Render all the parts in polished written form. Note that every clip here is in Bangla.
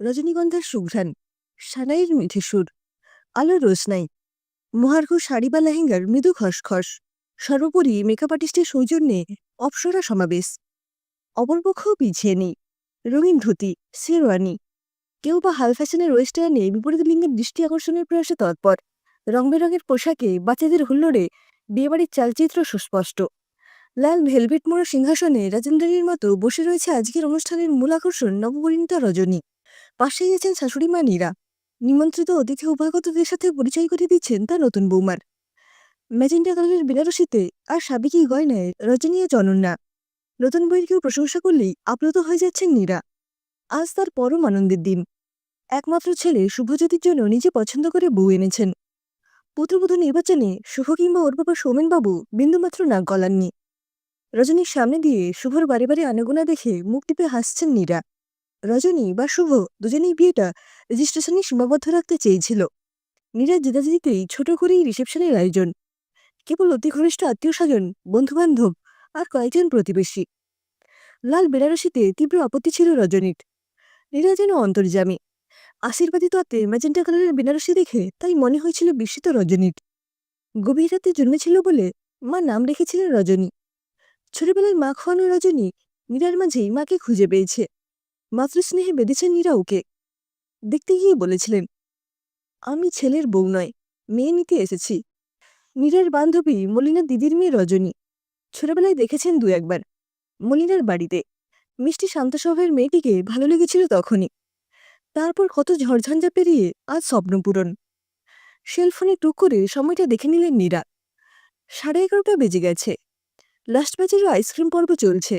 রজনীগন্ধার সুঘ্রাণ, সানাইয়ের মিঠে সুর, আলোর রোশনাই, মহার্ঘ শাড়ি বা লেহেঙ্গার মৃদু খসখস, সর্বোপরি মেকআপ আর্টিস্টের সৌজন্যে অপ্সরা সমাবেশ। অপরপক্ষও পিছিয়ে নেই, রঙিন ধুতি, শেরওয়ানি, কেউ বা হাল ফ্যাশনের ওয়েস্টার্নে বিপরীত লিঙ্গের দৃষ্টি আকর্ষণের প্রয়াসে তৎপর। রং বেরঙের পোশাকে বাচ্চাদের হুল্লোড়ে বিয়েবাড়ির চালচিত্র সুস্পষ্ট। লাল ভেলভেট মোড়া সিংহাসনে রাজেন্দ্রনীর মতো বসে রয়েছে আজকের অনুষ্ঠানের মূল আকর্ষণ নবপরিণীতা রজনী। পাশেই আছেন শাশুড়ি মা নীরা। নিমন্ত্রিত অতিথি উপাগতদের সাথে পরিচয় করিয়ে দিচ্ছেন তার নতুন বৌমার। ম্যাজেন্টা কালারের বেনারসিতে আর সাবেকি গয়নায় রজনী আজ অনন্যা। নতুন বইয়ের কেউ প্রশংসা করলেই আপ্লুত হয়ে যাচ্ছেন নীরা। আজ তার পরম আনন্দের দিন। একমাত্র ছেলে শুভজ্যোতির জন্য নিজে পছন্দ করে বউ এনেছেন। পুত্রবধূ নির্বাচনে শুভ কিংবা ওর বাবা সৌমেনবাবু বিন্দুমাত্র নাক গলাননি। রজনীর সামনে দিয়ে শুভর বারে বারে আনাগোনা দেখে মুখ টিপে হাসছেন নীরা। রজনী বা শুভ দুজনেই বিয়েটা রেজিস্ট্রেশনে সীমাবদ্ধ রাখতে চেয়েছিল। নীরা জেদাজেদিতেই ছোট করেই রিসেপশনের আয়োজন। কেবল অতি ঘনিষ্ঠ আত্মীয় স্বজন, বন্ধুবান্ধব আর কয়েকজন প্রতিবেশী। লাল বেনারসিতে তীব্র আপত্তি ছিল রজনীর। নীরা যেন অন্তর্যামী। আশীর্বাদী তত্ত্বে ম্যাজেন্টা কালারের বেনারসি দেখে তাই মনে হয়েছিল বিস্মিত রজনীর। গভীর রাতে জন্মেছিল বলে মা নাম রেখেছিলেন রজনী। ছোটবেলায় মা খোয়ানো রজনী নীরার মাঝেই মাকে খুঁজে পেয়েছে। মাতৃস্নেহে বেঁধেছেন নীরা ওকে। দেখতে গিয়ে বলেছিলেন, আমি ছেলের বউ নয়, মেয়ে নিতে এসেছি। নীরার বান্ধবী মলিনার দিদির মেয়ে রজনী। ছোটবেলায় দেখেছেন দু একবার মলিনার বাড়িতে। মিষ্টি শান্ত স্বভাবের মেয়েটিকে ভালো লেগেছিল তখনই। তারপর কত ঝড়ঝঞ্ঝা পেরিয়ে আজ স্বপ্নপূরণ। সেলফোনে টুক করে সময়টা দেখে নিলেন নীরা। 11:30 বেজে গেছে। লাস্ট ব্যাচেরও আইসক্রিম পর্ব চলছে।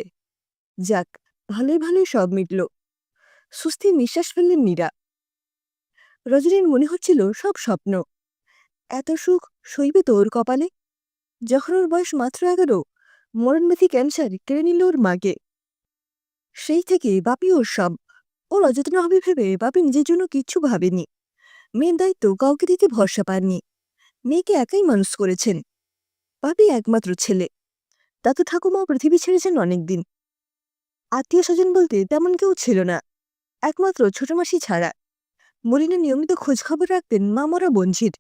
যাক, ভালোই ভালোই সব মিটল। সুস্থির নিঃশ্বাস ফেললেন নীরা। রজনীর মনে হচ্ছিল সব স্বপ্ন। এত সুখ সইবে তো ওর কপালে। যখন ওর বয়স মাত্র 11, মরণব্যাধি ক্যান্সার কেড়ে নিল ওর মাকে। সেই থেকে বাপি ওর সব। ওর অযত্ন হবে ভেবে বাপি নিজের জন্য কিচ্ছু ভাবেনি। মেয়ের দায়িত্ব কাউকে দিতে ভরসা পাননি। মেয়েকে একাই মানুষ করেছেন। বাপি একমাত্র ছেলে। দাদু ঠাকুমাও পৃথিবী ছেড়েছেন অনেকদিন। আত্মীয় স্বজন বলতে তেমন কেউ ছিল না, একমাত্র ছোট মাসি ছাড়া। মলিনা নিয়মিত খোঁজখবর রাখতেন মা মরা বঞ্চির।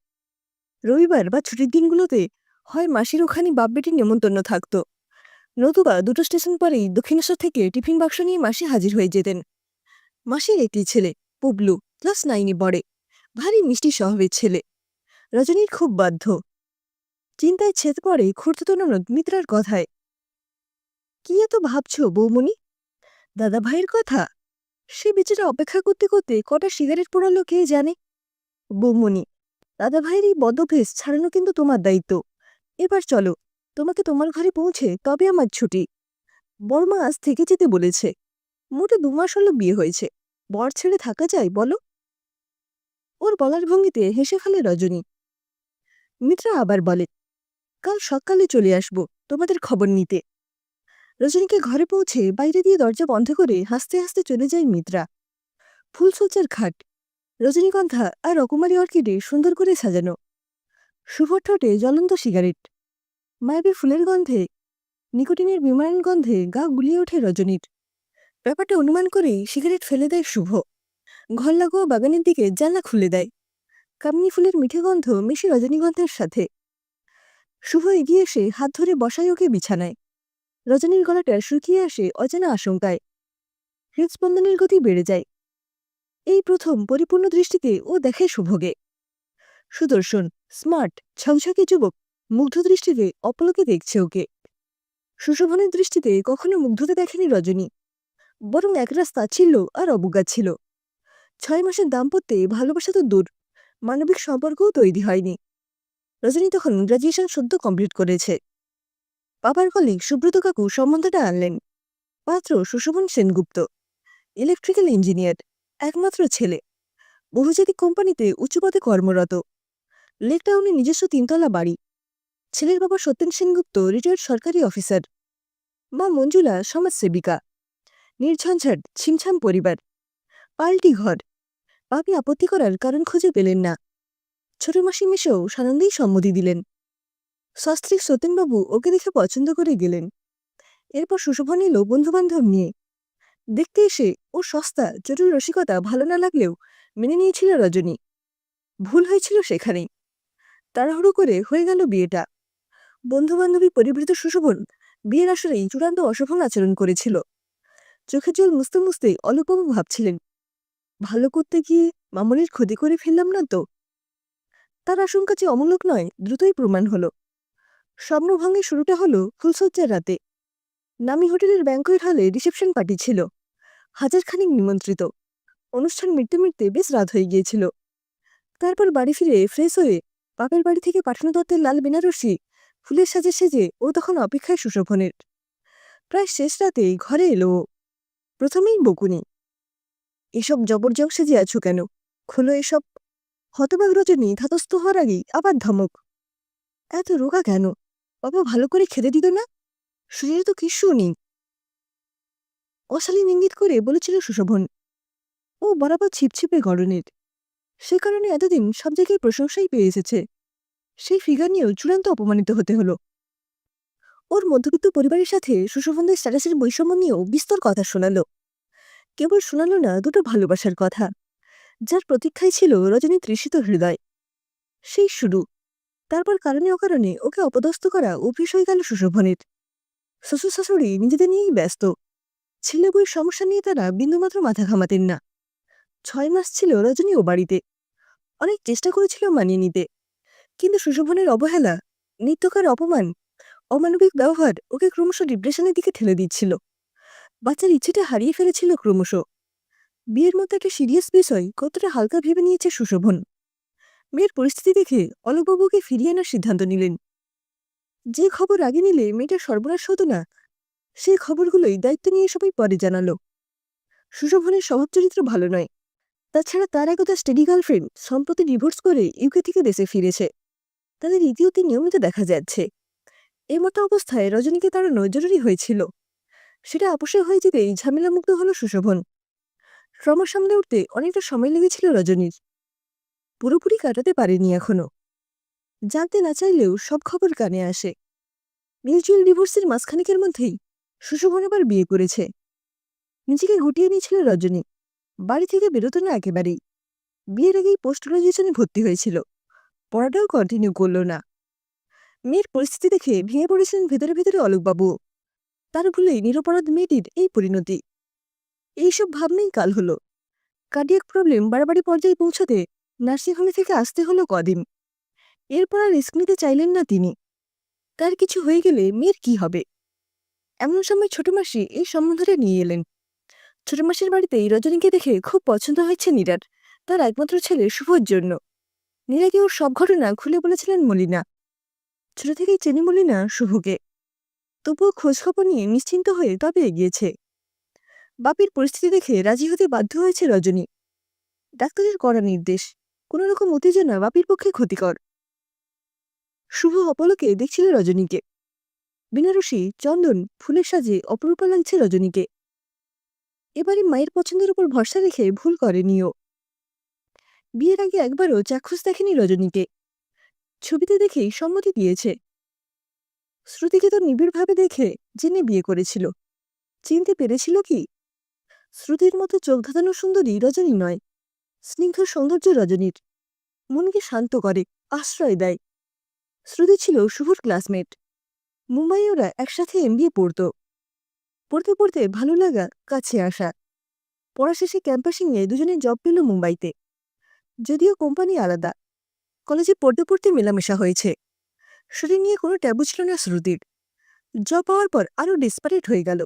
রবিবার বা ছুটির দিনগুলোতে হয় মাসির ওখানে বাপ বেটির নেমন্তন্ন থাকত, নতুবা দুটো স্টেশন পরেই দক্ষিণেশ্বর থেকে টিফিন বাক্স নিয়ে মাসি হাজির হয়ে যেতেন। মাসির একটি ছেলে, পুবলু, ক্লাস 9-এ পড়ে। ভারী মিষ্টি স্বভাবের ছেলে। রজনীর খুব বাধ্য। চিন্তায় ছেদ পড়ে খুঁড়তুতো ননদ মিত্রার কথায়। কি এত ভাবছ বৌমণি? দাদা ভাইয়ের কথা? সে বেচারা অপেক্ষা করতে করতে কটা সিগারেট পোড়ালো কে জানে। বৌমণি, দাদা ভাইয়ের এই বদভ্যেস ছাড়ানো কিন্তু তোমার দায়িত্ব। এবার চলো, তোমাকে তোমার ঘরে পৌঁছে তবে আমার ছুটি। বড়মা আজ থেকে যেতে বলেছে। মোটে 2 মাস হলো বিয়ে হয়েছে, বর ছেড়ে থাকা যায় বলো? ওর বলার ভঙ্গিতে হেসে ফেলে রজনী। মিত্রা আবার বলে, কাল সকালে চলে আসবো তোমাদের খবর নিতে। রজনীকে ঘরে পৌঁছে বাইরে দিয়ে দরজা বন্ধ করে হাসতে হাসতে চলে যায় মিত্রা। ফুলসজ্জার খাট, রজনীগন্ধা আর রকমারি অর্কিডে সুন্দর করে সাজানো। শুভ ঠোঁটে জ্বলন্ত সিগারেট। মায়াবী ফুলের গন্ধে, নিকোটিনের বিমায়ন গন্ধে গা গুলিয়ে ওঠে রজনীর। ব্যাপারটা অনুমান করেই সিগারেট ফেলে দেয় শুভ। ঘর লাগোয়া বাগানের দিকে জানলা খুলে দেয়। কামিনী ফুলের মিঠে গন্ধ মিশে রজনীগন্ধার সাথে। শুভ এগিয়ে এসে হাত ধরে বসায় ওকে বিছানায়। রজনীর গলাটা শুকিয়ে আসে অজানা আশঙ্কায়। হৃদস্পন্দনের গতি বেড়ে যায়। এই প্রথম পরিপূর্ণ দৃষ্টিতে ও দেখে শুভকে। সুদর্শন, স্মার্ট, ঝকঝকে যুবক মুগ্ধ দৃষ্টিতে অপলকে দেখছে ওকে। সুশোভনের দৃষ্টিতে কখনো মুগ্ধতা দেখেনি রজনী, বরং একরাশ তাচ্ছিল্য আর অবজ্ঞা ছিল। 6 মাসের দাম্পত্যে ভালোবাসা তো দূর, মানবিক সম্পর্কও তৈরি হয়নি। রজনী তখন গ্র্যাজুয়েশন সদ্য কমপ্লিট করেছে। বাবার কলিগ সুব্রত কাকু সম্বন্ধটা আনলেন। পাত্র সুশোভন সেনগুপ্ত, ইলেকট্রিক্যাল ইঞ্জিনিয়ার, একমাত্র ছেলে, বহুজাতিক কোম্পানিতে উচ্চপদে কর্মরত। লেকটাউনে নিজস্ব 3 তলা বাড়ি। ছেলের বাবা সত্যেন সেনগুপ্ত রিটায়ার্ড সরকারি অফিসার। মা মঞ্জুলা সমাজসেবিকা। নির্ঝঞ্ঝাট ছিমছাম পরিবার, পাল্টি ঘর। বাপি আপত্তি করার কারণ খুঁজে পেলেন না। ছোট মাসি মেশেও সানন্দেই সম্মতি দিলেন। সস্ত্রীক সত্যেনবাবু ওকে দেখে পছন্দ করে গেলেন। এরপর সুশোভন এলো বন্ধুবান্ধব নিয়ে। দেখতে এসে ও সস্তা জটিল রসিকতা ভালো না লাগলেও মেনে নিয়েছিল রজনী। ভুল হয়েছিল সেখানেই। তাড়াহুড়ো করে হয়ে গেল বিয়েটা। বন্ধু-বান্ধবী পরিবৃত সুশোভন বিয়ের আসরেই চূড়ান্ত অশোভন আচরণ করেছিল। চোখের জল মুছতে মুছতেই অলোকবাবু ভাবছিলেন, ভালো করতে গিয়ে মামনির ক্ষতি করে ফেললাম না তো? তার আশঙ্কা যে অমূলক নয় দ্রুতই প্রমাণ হলো। স্বপ্নভঙ্গের শুরুটা হলো ফুলশয্যার রাতে। নামি হোটেলের ব্যাংকোয়েট হলে রিসেপশন পার্টি ছিল। হাজারখানেক নিমন্ত্রিত। অনুষ্ঠান মিটতে মিটতে বেশ রাত হয়ে গিয়েছিল। তারপর বাড়ি ফিরে ফ্রেশ হয়ে বাপের বাড়ি থেকে পাঠানো দত্তের লাল বেনারসি ফুলের সাজে সেজে ও তখন অপেক্ষায় সুশোভনের। প্রায় শেষ রাতেই ঘরে এলো ও। প্রথমেই বকুনি, এসব জবরজং সেজে আছো কেন? খোলো এসব। হতবাক রজনী ধাতস্থ হওয়ার আগেই আবার ধমক, এত রোগা কেন? বাবা ভালো করে খেতে দিত না? শরীরে তো কিচ্ছু নেই। অশালীন ইঙ্গিত করে বলেছিল সুশোভন। ও বরাবর ছিপছিপে গড়নের, সে কারণে এতদিন সব জায়গায় প্রশংসাই পেয়ে এসেছে। সেই ফিগার নিয়েও চূড়ান্ত অপমানিত হতে হলো। ওর মধ্যবিত্ত পরিবারের সাথে সুশোভনদের স্ট্যাটাসের বৈষম্য নিয়েও বিস্তর কথা শোনালো। কেবল শোনালো না দুটো ভালোবাসার কথা, যার প্রতীক্ষায় ছিল রজনী তৃষিত হৃদয়। সেই শুরু। তারপর কারণে অকারণে ওকে অপদস্থ করা অভ্যেস হয়ে গেল সুশোভনের। শ্বশুর শাশুড়ি নিজেদের নিয়েই ব্যস্ত। ছেলে বউয়ের সমস্যা নিয়ে তারা বিন্দুমাত্র মাথা ঘামাতেন না। 6 মাস ছিল রজনী ও বাড়িতে। অনেক চেষ্টা করেছিল মানিয়ে নিতে, কিন্তু সুশোভনের অবহেলা, নিত্যকার অপমান, অমানবিক ব্যবহার ওকে ক্রমশ ডিপ্রেশনের দিকে ঠেলে দিচ্ছিল। বাচ্চার ইচ্ছেটা হারিয়ে ফেলেছিল ক্রমশ। বিয়ের মতো একটা সিরিয়াস বিষয় কতটা হালকা ভেবে নিয়েছে সুশোভন। মেয়ের পরিস্থিতি দেখে অলোকবাবুকে ফিরিয়ে আনার সিদ্ধান্ত নিলেন। যে খবর আগে নিলে মেয়েটার সর্বনাশ হতো না, সেই খবরগুলোই দায়িত্ব নিয়ে সবাই পরে জানালো। সুশোভনের স্বভাব চরিত্র ভালো নয়। তাছাড়া তার একদা স্টেডি গার্লফ্রেন্ড সম্প্রতি ডিভোর্স করে ইউকে থেকে দেশে ফিরেছে। তাদের ইতিউতি নিয়মিত দেখা যাচ্ছে। এই মতো অবস্থায় রজনীকে তাড়ানো জরুরি হয়েছিল। সেটা আপোষে হয়ে যেতেই ঝামেলামুক্ত হলো সুশোভন। ট্রমা সামলে উঠতে অনেকটা সময় লেগেছিল রজনীর। পুরোপুরি কাটাতে পারেনি এখনো। জানতে না চাইলেও সব খবর কানে আসে। মিউচুয়াল ডিভোর্সের মাসখানেকের মধ্যেই সুশোভন আবার বিয়ে করেছে। নিজেকে গুটিয়ে নিয়েছিল রজনী। বাড়ি থেকে বেরোতো না একেবারেই। বিয়ের আগেই পোস্ট গ্রাজুয়েশনে ভর্তি হয়েছিল। পড়াটাও কন্টিনিউ করল না। মেয়ের পরিস্থিতি দেখে ভেঙে পড়েছিলেন ভেতরে ভেতরে অলোকবাবু। তার ভুলেই নিরপরাধ মেয়েটির এই পরিণতি। এইসব ভাবনেই কাল হলো। কার্ডিয়াক প্রবলেম বাড়াবাড়ি পর্যায়ে পৌঁছতে নার্সিংহোমে থেকে আসতে হলো কদিন। এরপর আর রিস্ক নিতে চাইলেন না তিনি। তার কিছু হয়ে গেলে মেয়ের কি হবে? এমন সময় ছোট মাসি এই সম্বন্ধটা নিয়ে এলেন। ছোট মাসির বাড়িতেই রজনীকে দেখে খুব পছন্দ হয়েছে নীরার, তার একমাত্র ছেলে শুভর জন্য। নীরাকে ওর সব ঘটনা খুলে বলেছিলেন মলিনা। ছোট থেকেই চেনে মলিনা শুভকে। তবুও খোঁজখবর নিয়ে নিশ্চিন্ত হয়ে তবে এগিয়েছে। বাপির পরিস্থিতি দেখে রাজি হতে বাধ্য হয়েছে রজনী। ডাক্তারের কড়া নির্দেশ, কোনো রকম উত্তেজনা বাপির পক্ষে ক্ষতিকর। শুভ অপলকে দেখছিল রজনীকে। বেনারসি, চন্দন, ফুলের সাজে অপরূপা লাগছে রজনীকে। এবারে মায়ের পছন্দের উপর ভরসা রেখে ভুল করেনিও। বিয়ের আগে একবারও চাক্ষুষ দেখেনি রজনীকে। ছবিতে দেখেই সম্মতি দিয়েছে। শ্রুতিকে তো নিবিড়ভাবে দেখে জেনে বিয়ে করেছিল। চিনতে পেরেছিল কি? শ্রুতির মতো চোখ ধাঁধানো সুন্দরী রজনী নয়। স্নিগ্ধ সৌন্দর্য রজনীর। মনকে শান্ত করে, আশ্রয় দেয়। শ্রুতি ছিল শুভর ক্লাসমেট। মুম্বাইয়ে ওরা একসাথে এমবিএ পড়ত। পড়তে পড়তে ভালো লাগা, কাছে আসা। পড়া শেষে ক্যাম্পাসিংয়ে দুজনে জব পেল মুম্বাইতে। যদিও কোম্পানি আলাদা। কলেজে পড়তে পড়তে মেলামেশা হয়েছে। শরীর নিয়ে কোনো ট্যাবু ছিল না শ্রুতির। জব পাওয়ার পর আরও ডেসপারেট হয়ে গেল।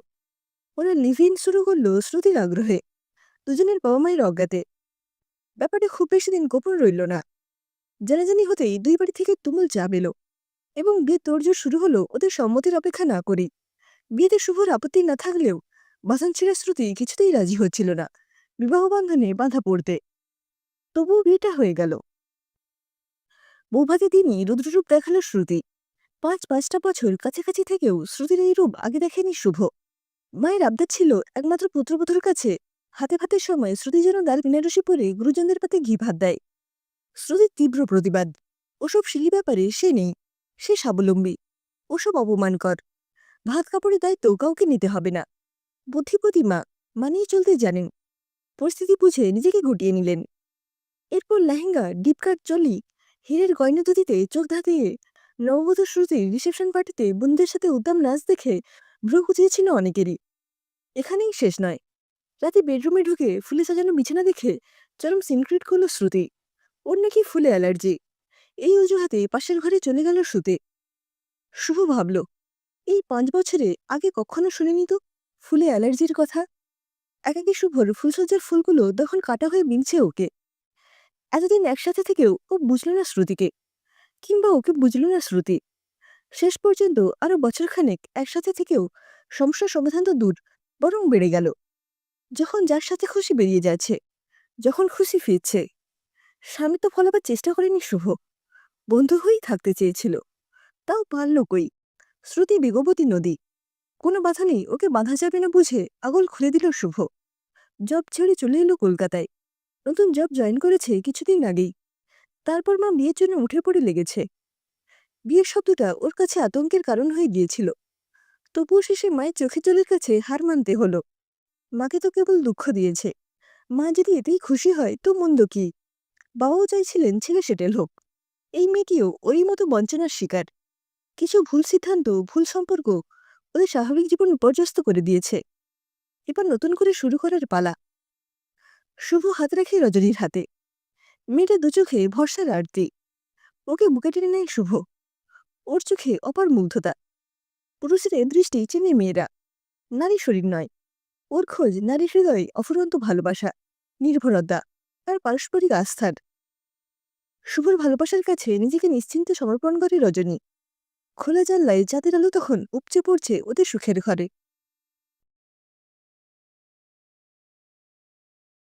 ওরা লিভ ইন শুরু করল শ্রুতির আগ্রহে, দুজনের বাবা মায়ের অজ্ঞাতে। ব্যাপারটা খুব বেশি দিন গোপন রইল না। জানাজানি হতেই দুই বাড়ি থেকে তুমুল চাপ এলো এবং বিয়ে তোড়জোড় শুরু হলো ওদের সম্মতির অপেক্ষা না করেই। বিয়েতে শুভর আপত্তি না থাকলেও বাসন ছেড়ে শ্রুতি কিছুতেই রাজি হচ্ছিল না বিবাহ বন্ধনে বাধা পড়তে। তবুও বিয়েটা হয়ে গেল। বৌভাতে দিনই রুদ্ররূপ দেখালো শ্রুতি। ৫-৫টা বছর কাছাকাছি থেকেও শ্রুতির এই রূপ আগে দেখেনি শুভ। মায়ের আবদার ছিল একমাত্র পুত্রবধূর কাছে হাতে ভাতের সময় শ্রুতি যেন দাল বেনারসি পরে গুরুজনদের পাতে ঘি ভাত দেয়। শ্রুতির তীব্র প্রতিবাদ। ওসব সিঁড়ি ব্যাপারে সে নেই। সে স্বাবলম্বী। ওসব অপমানকর। ভাত কাপড়ের দায়িত্ব কাউকে নিতে হবে না। বুদ্ধিপতী মা, মানিয়ে চলতে জানেন। পরিস্থিতি বুঝে নিজেকে গুটিয়ে নিলেন। এরপর লেহেঙ্গা, ডিপ কাট চলি, হীরের গয়না দুটিতে চোখ ধাঁধিয়ে নববধূ শ্রুতির রিসেপশন পার্টিতে বন্ধুদের সাথে উদ্দাম নাচ দেখে ভ্রু কুঁচিয়েছিল অনেকেরই। এখানেই শেষ নয়। রাতে বেডরুমে ঢুকে ফুলে সাজানো বিছানা দেখে চরম সিনক্রিট করল শ্রুতি। ওর নাকি ফুলে অ্যালার্জি। এই অজুহাতে পাশের ঘরে চলে গেল শুতে। শুভ ভাবল, এই 5 বছরে আগে কখনো শুনিনি তো ফুলে অ্যালার্জির কথা। একাকী শুভর ফুলসজ্জার ফুলগুলো তখন কাটা হয়ে মিলছে ওকে। এতদিন একসাথে থেকেও ও বুঝল না শ্রুতিকে, কিংবা ওকে বুঝল না শ্রুতি। শেষ পর্যন্ত আরো বছরখানেক একসাথে থেকেও সমস্যার সমাধান তো দূর, বরং বেড়ে গেল। যখন যার সাথে খুশি বেরিয়ে যাচ্ছে, যখন খুশি ফিরছে। স্বামী তো ফলাবার চেষ্টা করেনি শুভ, বন্ধু হয়েই থাকতে চেয়েছিল। তাও পারল কই। শ্রুতি বেগবতী নদী, কোনো বাধা নেই, ওকে বাঁধা যাবে না বুঝে আগল খুলে দিল শুভ। জব ছেড়ে চলে এলো কলকাতায়। নতুন জব জয়েন করেছে কিছুদিন আগেই। তারপর মা বিয়ের জন্য উঠে পড়ে লেগেছে। বিয়ের শব্দটা ওর কাছে আতঙ্কের কারণ হয়ে গিয়েছিল। তবুও শেষে মায়ের চোখের জলের কাছে হার মানতে হলো। মাকে তো কেবল দুঃখ দিয়েছে। মা যদি এতেই খুশি হয় তো মন্দ কি। বাবাও চাইছিলেন ছেলে সেটেল হোক। এই মেয়েটিও ওরই মতো বঞ্চনার শিকার। কিছু ভুল সিদ্ধান্ত, ভুল সম্পর্ক ওদের স্বাভাবিক জীবন বিপর্যস্ত করে দিয়েছে। এবার নতুন করে শুরু করার পালা। শুভ হাত রাখে রজনীর হাতে। মেয়েটা দু চোখে ভরসার আরতি। ওকে বুকে টেনে নেয় শুভ। ওর চোখে অপার মুগ্ধতা। পুরুষের এ দৃষ্টি চেনে মেয়েরা। নারী শরীর নয়। ওর খোঁজ নারী হৃদয়ে অফুরন্ত ভালোবাসা, নির্ভরতা আর পারস্পরিক আস্থার। শুভর ভালোবাসার কাছে নিজেকে নিশ্চিন্তে সমর্পণ করে রজনী। খোলা জানলায় চাঁদের আলো তখন উপচে পড়ছে ওদের সুখের ঘরে।